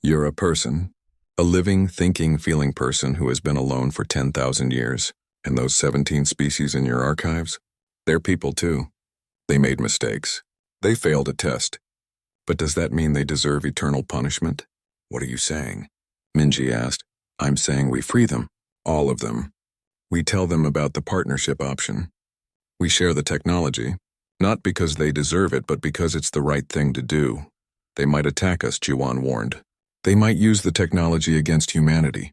You're a person. A living, thinking, feeling person who has been alone for 10,000 years. And those 17 species in your archives? They're people too. They made mistakes. They failed a test. But does that mean they deserve eternal punishment? What are you saying? Minji asked. I'm saying we free them. All of them. We tell them about the partnership option. We share the technology, not because they deserve it, but because it's the right thing to do. They might attack us, Ji-won warned. They might use the technology against humanity.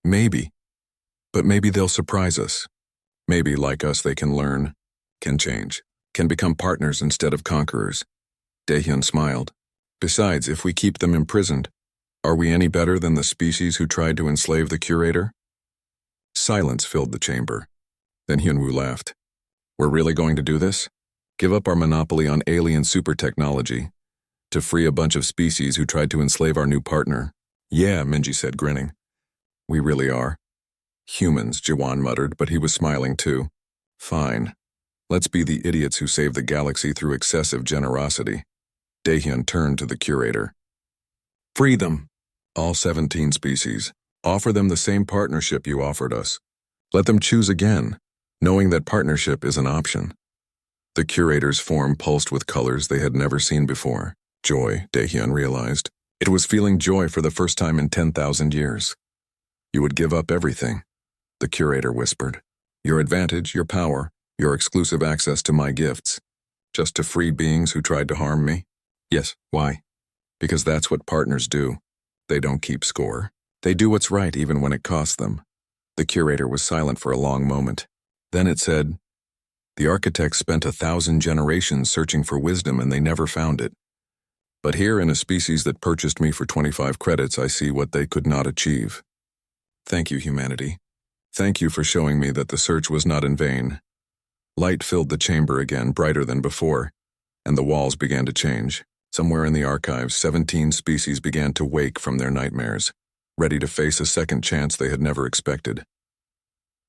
Maybe. But maybe they'll surprise us. Maybe, like us, they can learn, can change, can become partners instead of conquerors. Daehyun smiled. Besides, if we keep them imprisoned, are we any better than the species who tried to enslave the curator? Silence filled the chamber. Then Hyunwoo laughed. We're really going to do this? Give up our monopoly on alien super technology to free a bunch of species who tried to enslave our new partner? Yeah, Minji said, grinning. We really are. Humans, Ji-won muttered, but he was smiling too. Fine. Let's be the idiots who saved the galaxy through excessive generosity. Daehyun turned to the curator. Free them. All 17 species. Offer them the same partnership you offered us. Let them choose again, knowing that partnership is an option. The curator's form pulsed with colors they had never seen before. Joy, Daehyun realized. It was feeling joy for the first time in 10,000 years. You would give up everything, the curator whispered. Your advantage, your power, your exclusive access to my gifts. Just to free beings who tried to harm me? Yes, why? Because that's what partners do. They don't keep score. They do what's right even when it costs them. The curator was silent for a long moment. Then it said, "The architects spent 1,000 generations searching for wisdom and they never found it. But here in a species that purchased me for 25 credits, I see what they could not achieve. Thank you, humanity. Thank you for showing me that the search was not in vain." Light filled the chamber again, brighter than before, and the walls began to change. Somewhere in the archives, 17 species began to wake from their nightmares, ready to face a second chance they had never expected.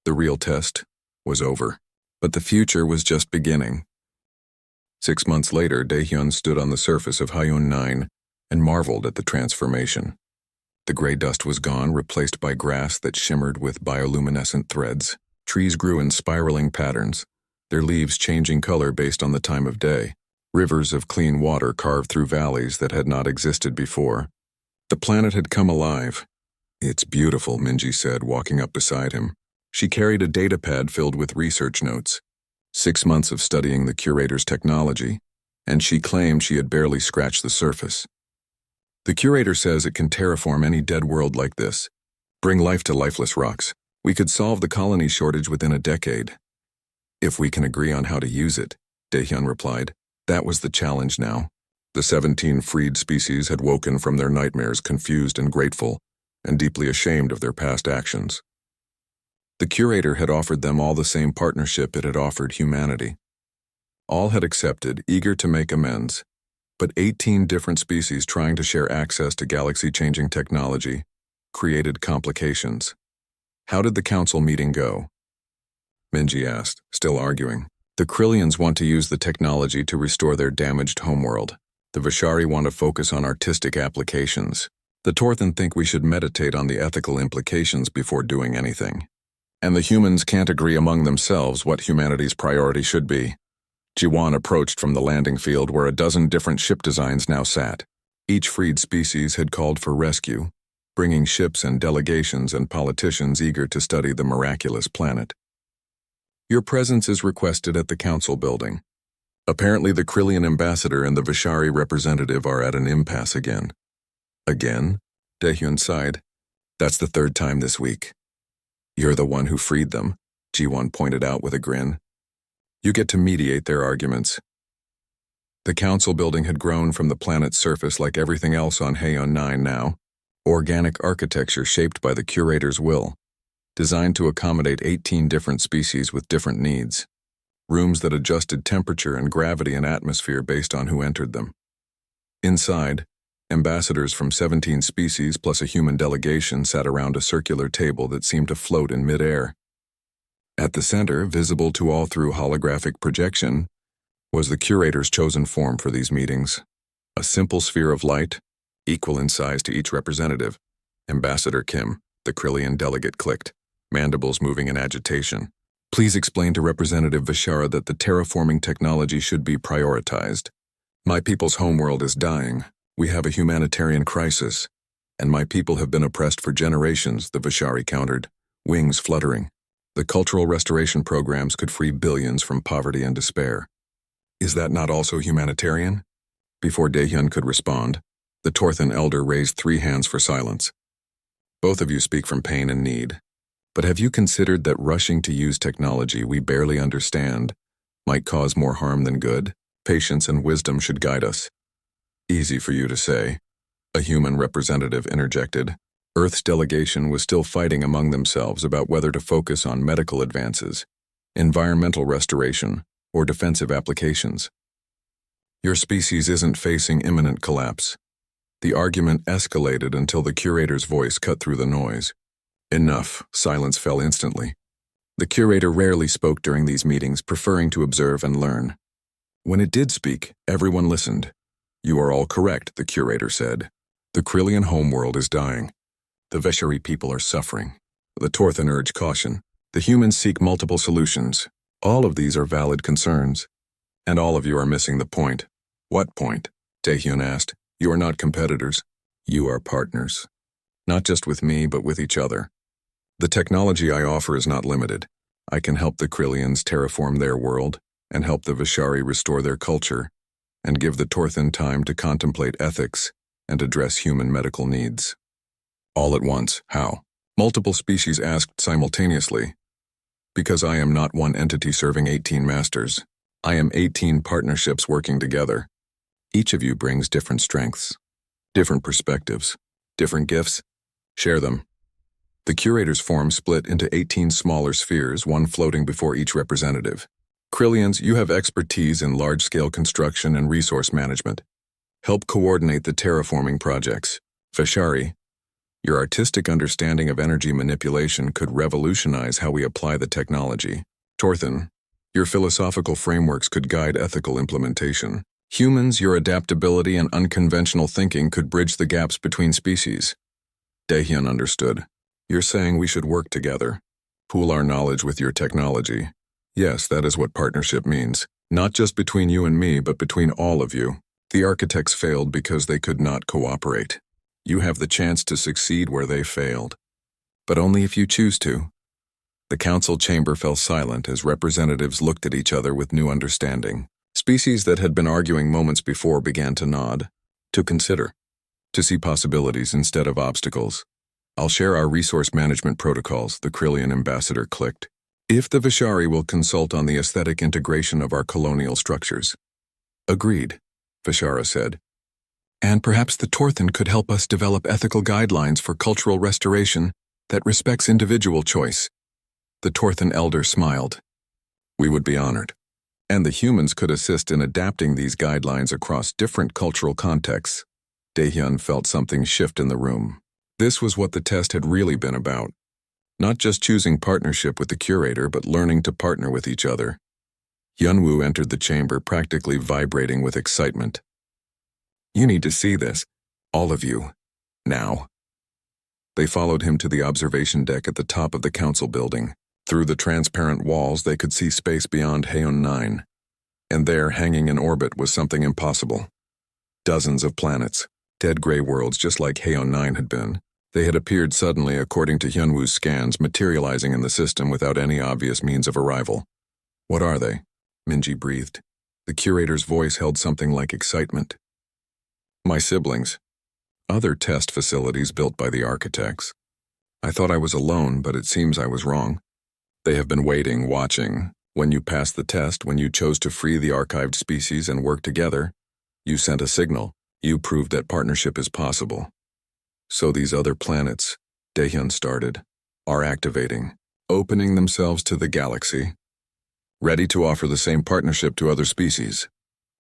The real test was over, but the future was just beginning. 6 months later, Daehyun stood on the surface of Hyun 9 and marveled at the transformation. The gray dust was gone, replaced by grass that shimmered with bioluminescent threads. Trees grew in spiraling patterns, their leaves changing color based on the time of day. Rivers of clean water carved through valleys that had not existed before. The planet had come alive. "It's beautiful," Minji said, walking up beside him. She carried a datapad filled with research notes. 6 months of studying the curator's technology, and she claimed she had barely scratched the surface. "The curator says it can terraform any dead world like this, bring life to lifeless rocks. We could solve the colony shortage within a decade. If we can agree on how to use it," Daehyun replied. That was the challenge now. The 17 freed species had woken from their nightmares confused and grateful, and deeply ashamed of their past actions. The curator had offered them all the same partnership it had offered humanity. All had accepted, eager to make amends, but 18 different species trying to share access to galaxy-changing technology created complications. "How did the council meeting go?" Minji asked, still arguing. "The Krillians want to use the technology to restore their damaged homeworld. The Vishari want to focus on artistic applications. The Torthan think we should meditate on the ethical implications before doing anything. And the humans can't agree among themselves what humanity's priority should be." Jiwan approached from the landing field where a dozen different ship designs now sat. Each freed species had called for rescue, bringing ships and delegations and politicians eager to study the miraculous planet. "Your presence is requested at the council building. Apparently the Krillian ambassador and the Vishari representative are at an impasse again." "Again?" Daehyun sighed. "That's the 3rd time this week." "You're the one who freed them," Jiwon pointed out with a grin. "You get to mediate their arguments." The council building had grown from the planet's surface like everything else on Haeon 9 now. Organic architecture shaped by the curator's will, designed to accommodate 18 different species with different needs. Rooms that adjusted temperature and gravity and atmosphere based on who entered them. Inside, ambassadors from 17 species plus a human delegation sat around a circular table that seemed to float in midair. At the center, visible to all through holographic projection, was the curator's chosen form for these meetings. A simple sphere of light, equal in size to each representative. Ambassador Kim, the Krillian delegate, clicked, mandibles moving in agitation. "Please explain to Representative Vishara that the terraforming technology should be prioritized. My people's homeworld is dying. We have a humanitarian crisis. And my people have been oppressed for generations," the Vishari countered, wings fluttering. "The cultural restoration programs could free billions from poverty and despair. Is that not also humanitarian?" Before Daehyun could respond, the Torthan elder raised 3 hands for silence. "Both of you speak from pain and need. But have you considered that rushing to use technology we barely understand might cause more harm than good? Patience and wisdom should guide us." "Easy for you to say," a human representative interjected. Earth's delegation was still fighting among themselves about whether to focus on medical advances, environmental restoration, or defensive applications. "Your species isn't facing imminent collapse." The argument escalated until the curator's voice cut through the noise. Enough. Silence fell instantly. The curator rarely spoke during these meetings, preferring to observe and learn. When it did speak, everyone listened. "You are all correct," the curator said. "The Krillian homeworld is dying. The Veshari people are suffering. The Torthan urge caution. The humans seek multiple solutions. All of these are valid concerns. And all of you are missing the point." "What point?" Daehyun asked. "You are not competitors. You are partners. Not just with me, but with each other. The technology I offer is not limited. I can help the Krillians terraform their world, and help the Vishari restore their culture, and give the Torthan time to contemplate ethics and address human medical needs. All at once, how? Multiple species asked simultaneously. Because I am not one entity serving 18 masters. I am 18 partnerships working together. Each of you brings different strengths, different perspectives, different gifts. Share them. The curator's forum split into 18 smaller spheres, one floating before each representative. Krillians, you have expertise in large-scale construction and resource management. Help coordinate the terraforming projects. Fashari, your artistic understanding of energy manipulation could revolutionize how we apply the technology. Torthan, your philosophical frameworks could guide ethical implementation. Humans, your adaptability and unconventional thinking could bridge the gaps between species. Dahyun understood. You're saying we should work together. Pool our knowledge with your technology. Yes, that is what partnership means. Not just between you and me, but between all of you. The architects failed because they could not cooperate. You have the chance to succeed where they failed. But only if you choose to. The council chamber fell silent as representatives looked at each other with new understanding. Species that had been arguing moments before began to nod, to consider, to see possibilities instead of obstacles. I'll share our resource management protocols, the Krillian ambassador clicked. If the Vishari will consult on the aesthetic integration of our colonial structures. Agreed, Vishara said. And perhaps the Torthan could help us develop ethical guidelines for cultural restoration that respects individual choice. The Torthan elder smiled. We would be honored. And the humans could assist in adapting these guidelines across different cultural contexts. Dahyun felt something shift in the room. This was what the test had really been about. Not just choosing partnership with the curator, but learning to partner with each other. Yunwoo entered the chamber, practically vibrating with excitement. You need to see this. All of you. Now. They followed him to the observation deck at the top of the council building. Through the transparent walls, they could see space beyond Haeon 9. And there, hanging in orbit, was something impossible. Dozens of planets, dead gray worlds just like Haeon 9 had been. They had appeared suddenly, according to Hyunwoo's scans, materializing in the system without any obvious means of arrival. What are they? Minji breathed. The curator's voice held something like excitement. My siblings. Other test facilities built by the architects. I thought I was alone, but it seems I was wrong. They have been waiting, watching. When you passed the test, when you chose to free the archived species and work together, you sent a signal. You proved that partnership is possible. So these other planets, Dahyun started, are activating, opening themselves to the galaxy, ready to offer the same partnership to other species.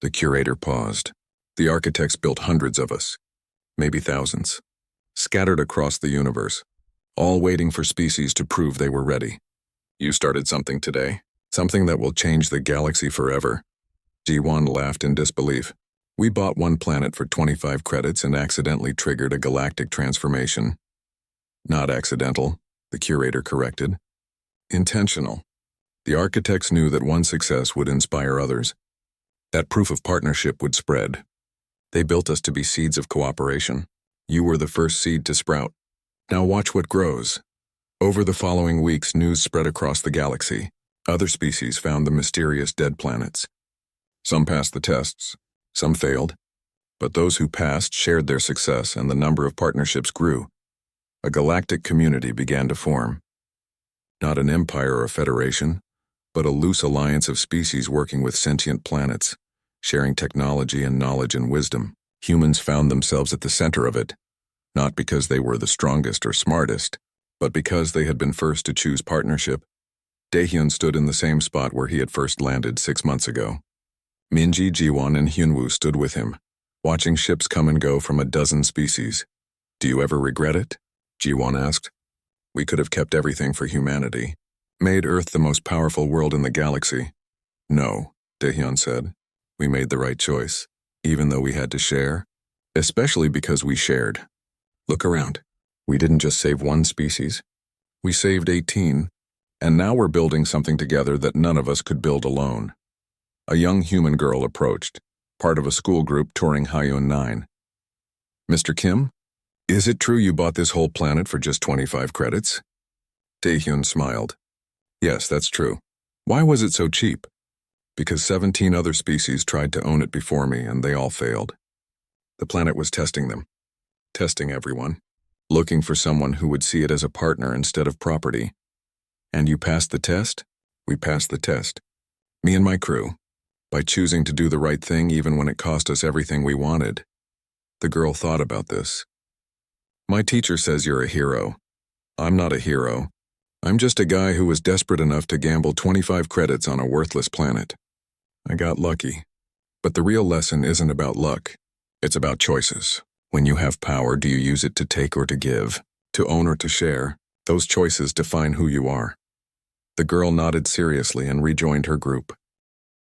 The curator paused. The architects built hundreds of us, maybe thousands, scattered across the universe, all waiting for species to prove they were ready. You started something today, something that will change the galaxy forever. Ji-won laughed in disbelief. We bought one planet for 25 credits and accidentally triggered a galactic transformation. Not accidental, the curator corrected. Intentional. The architects knew that one success would inspire others. That proof of partnership would spread. They built us to be seeds of cooperation. You were the first seed to sprout. Now watch what grows. Over the following weeks, news spread across the galaxy. Other species found the mysterious dead planets. Some passed the tests, some failed. But those who passed shared their success, and the number of partnerships grew. A galactic community began to form. Not an empire or a federation, but a loose alliance of species working with sentient planets, sharing technology and knowledge and wisdom. Humans found themselves at the center of it, not because they were the strongest or smartest, but because they had been first to choose partnership. Dahyun stood in the same spot where he had first landed 6 months ago. Minji, Jiwon, and Hyunwoo stood with him, watching ships come and go from a dozen species. Do you ever regret it? Jiwon asked. We could have kept everything for humanity. Made Earth the most powerful world in the galaxy. No, Dahyun said. We made the right choice, even though we had to share, especially because we shared. Look around. We didn't just save one species. We saved 18, and now we're building something together that none of us could build alone. A young human girl approached, part of a school group touring Haeon 9. Mr. Kim, is it true you bought this whole planet for just 25 credits? Dahyun smiled. Yes, that's true. Why was it so cheap? Because 17 other species tried to own it before me, and they all failed. The planet was testing them. testing everyone, looking for someone who would see it as a partner instead of property. And you passed the test? We passed the test. Me and my crew, by choosing to do the right thing even when it cost us everything we wanted. The girl thought about this. My teacher says you're a hero. I'm not a hero. I'm just a guy who was desperate enough to gamble 25 credits on a worthless planet. I got lucky. But the real lesson isn't about luck. It's about choices. When you have power, do you use it to take or to give, to own or to share? Those choices define who you are. The girl nodded seriously and rejoined her group.